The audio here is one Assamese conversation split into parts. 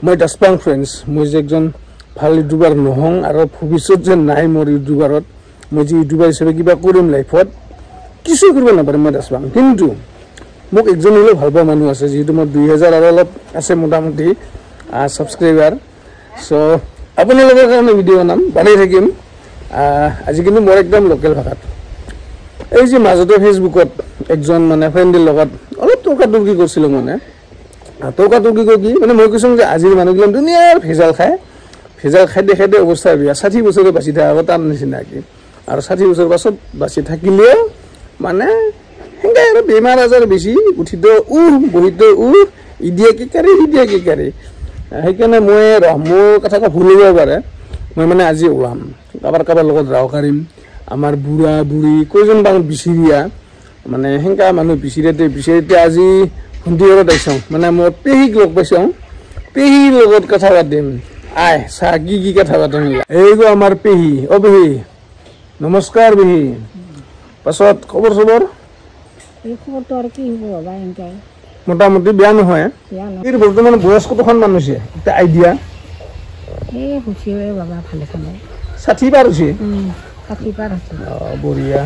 মই দাসপাং ফ্ৰেন্ডছ মই যে একজন ভাল ইউটিউবাৰ নহং আৰু ভৱিষ্যত যে নাই মোৰ ইউটিউবাৰত মই যে ইউটিউবাৰ হিচাপে কিবা কৰিম লাইফত কিছু কৰিব নাপাৰিম মই দাসপাং কিন্তু মোক একজন হলেও ভাল পোৱা মানুহ আছে যিহেতু মোৰ 2000 আৰু অলপ আছে মোটামুটি সাবস্ক্ৰাইবাৰ সো আপোনালোকৰ কাৰণে ভিডিঅ' বনাম বনাই থাকিম আজি কিন্তু মোৰ একদম লোকেল ভাষাত এই যে মাজতে ফেসবুকত একজন মানে ফ্ৰেণ্ডৰ লগত অলপ টকা-টকি কৰিছিল মানে টকা-টকি কি মানে মই কৈছো যে আজিৰ মানুহগিলা দুনিয়াৰ ভেজাল খাই দেখে অৱস্থা বিয়া 60 বছৰে বাচি থাকা তাৰ নিচিনা কি আৰু 60 বছৰ পাছত বাচি থাকিলে মানে হেঙ্গা আৰু বেমাৰ আজাৰ বেছি উঠিতো বহিত ইডিয়া কি কৰে সেইকাৰণে মই মোৰ কথাটা ভুল হ'ব পাৰে মই মানে আজি ওলাম কাবাৰ লগত ৰাও কাৰিম আমাৰ বুঢ়া বুঢ়ী কয়জন বাং বিচিৰিয়া মানে হেঙ্গা মানুহ বিচিৰিতে আজি সন্ধিয়াত আইছাও মানে মই পেহিক লগ পাইছাও পেহিৰ লগত কথা পাতিম আই সা কি কথা পাতিম এইগো আমাৰ পেহি ও পেহি নমস্কাৰ পেহি পাছত খবৰ এই খবৰটো আৰু কি হ'ব বাবা এনেকৈ মোটামুটি বেয়া নহয় এই বৰ্তমান বয়স কতখন মান হৈছে এটা আইডিয়া এই হুচিয়ে বাবা ভালে খানে 60 পাৰ হৈছে 60 পাৰ হৈছে বঢ়িয়া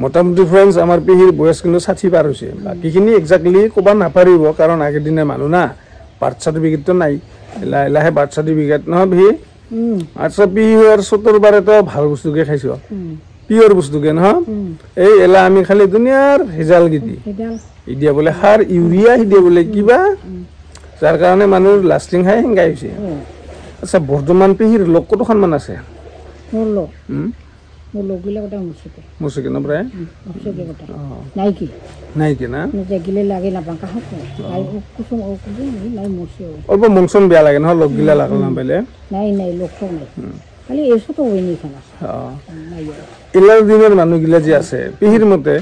মোটামুটি ফ্ৰেন্ডছ আমাৰ পেহিৰ বয়স কিন্তু 60 পাৰ হৈছে বাকিখিনি এক্সাক্টলি ক'ব নাপাৰিব কাৰণ আগৰ দিনে মানুহ না বাৰ্থ চাৰ্টিফিকেটটো নাই লাহে বাৰ্থ চাৰ্টিফিকেট নহয় পেহি আচ্ছা পেহিৰ 70 বাৰেতো ভাল বস্তুকে খাইছো পিয়ৰ বস্তুকে নহয় এই এলা আমি খালি দুনিয়াৰ ভেজাল গিটি ইডিয়া বলে সাৰ ইউৰিয়া ইডিয়া বলে কিবা যাৰ কাৰণে মানুহ লাষ্টিং হাই হেঙ্গাই হৈছে আচ্ছা বৰ্তমান পেহিৰ লোক কতখন মান আছে মোৰ লোক গিলা কটা মুছকে ন প্ৰায় নাই কি না গিলে লাগে না বাঁকা হক নাই কুসুম ও কুদি নাই মুছে অল্প মনসন বেয়া লাগে নহয় লোক গিলা লাগল না পাইলে নাই লোক নাই খালি এসো তো হই নি খানা নাই ইলাৰ দিনৰ মানুহ গিলা যে আছে পেহিৰ মতে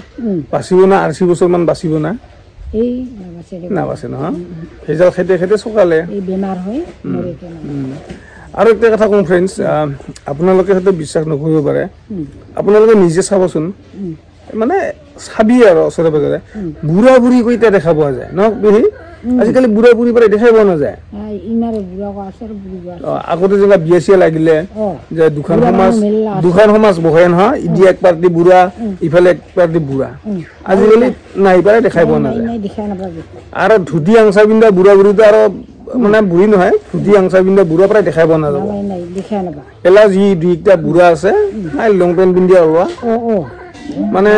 বাচিব না 80 বছৰ মান বাচিব না এই না বাচে নহয় ভেজাল খেতে সকালে এই বেমাৰ হয় মৰে আৰু একটা কথা কম ফ্ৰেন্ডছ আপোনালোকে হয়তো বিশ্বাস নকৰিব পাৰে আপোনালোকে নিজে চাবচোন মানে চাবি আৰু ওচৰে পাজৰে বুঢ়া বুঢ়ী কইতা দেখা পোৱা যায় ন পেহি আজিকালি বুঢ়া বুঢ়ী পাৰে দেখাই পোৱা নাযায় ইমাৰে বুঢ়া আছে বুঢ়ী আগতে যেগা বিয়া লাগিলে যে দুখন সমাজ বহে নহয় ইদি এক পাৰ্টি বুঢ়া ইফালে এক পাৰ্টি বুঢ়া আজিকালি নাই পাৰে দেখাই পোৱা নাযায় আৰু ধুতি আংচা পিন্ধা বুঢ়া বুঢ়ীটো আৰু মানে বুঢ়ী নহয় ধুতি আংচা পিন্ধা বুঢ়া প্ৰায় দেখাই পোৱা নাযাব এলা যি দুইটা বুঢ়া আছে লং পেণ্ট পিন্ধি ওলোৱা মানে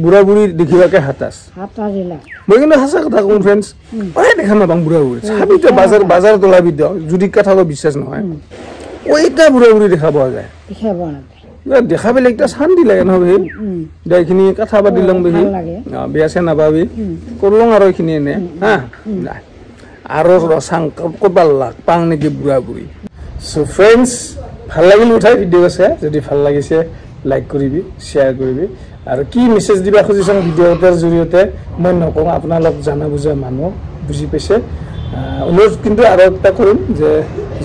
বুঢ়া বুঢ়ী দেখিবাকে হাতাস মই কিন্তু সঁচা কথা কম ফ্ৰেন্ডছ দেখা নাপাওঁ বুঢ়া বুঢ়ী চাবিতো বাজাৰ তোলাবি দিয়ক যদি কথা বিশ্বাস নহয় ওইটা বুঢ়া বুঢ়ী দেখা পোৱা যায় দেখা পেলাই একটা শান্তি লাগে নহয় এইখিনি কথা পাতি লওঁ বেহি বেয়া চেয়া নাপাবি কৰলং আৰু এইখিনি এনে হা আৰু ৰচাং ক'ৰবাৰ লাগ পাং নেকি বুঢ়া বুঢ়ী চ' ফ্ৰেন্ডছ ভাল লাগিল উঠাই ভিডিঅ' আছে যদি ভাল লাগিছে লাইক কৰিবি শ্বেয়াৰ কৰিবি আৰু কি মেছেজ দিবা খুজিছাং ভিডিঅ'টোৰ জৰিয়তে মই নকওঁ আপোনালোক জানা বুজা মানুহ বুজি পাইছে অনুৰোধ কিন্তু আৰু এটা কৰিম যে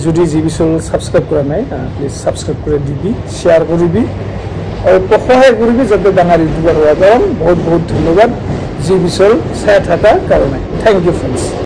যদি জি বিচল সাবস্ক্ৰাইব কৰা নাই প্লিজ সাবস্ক্ৰাইব কৰি দিবি শ্বেয়াৰ কৰিবি আৰু সহায় কৰিবি যাতে ডাঙৰ ইউটিউবাৰ হোৱা কাৰণ বহুত ধন্যবাদ জি বিচল চাই থকা কাৰণে থেংক ইউ ফ্ৰেন্ডছ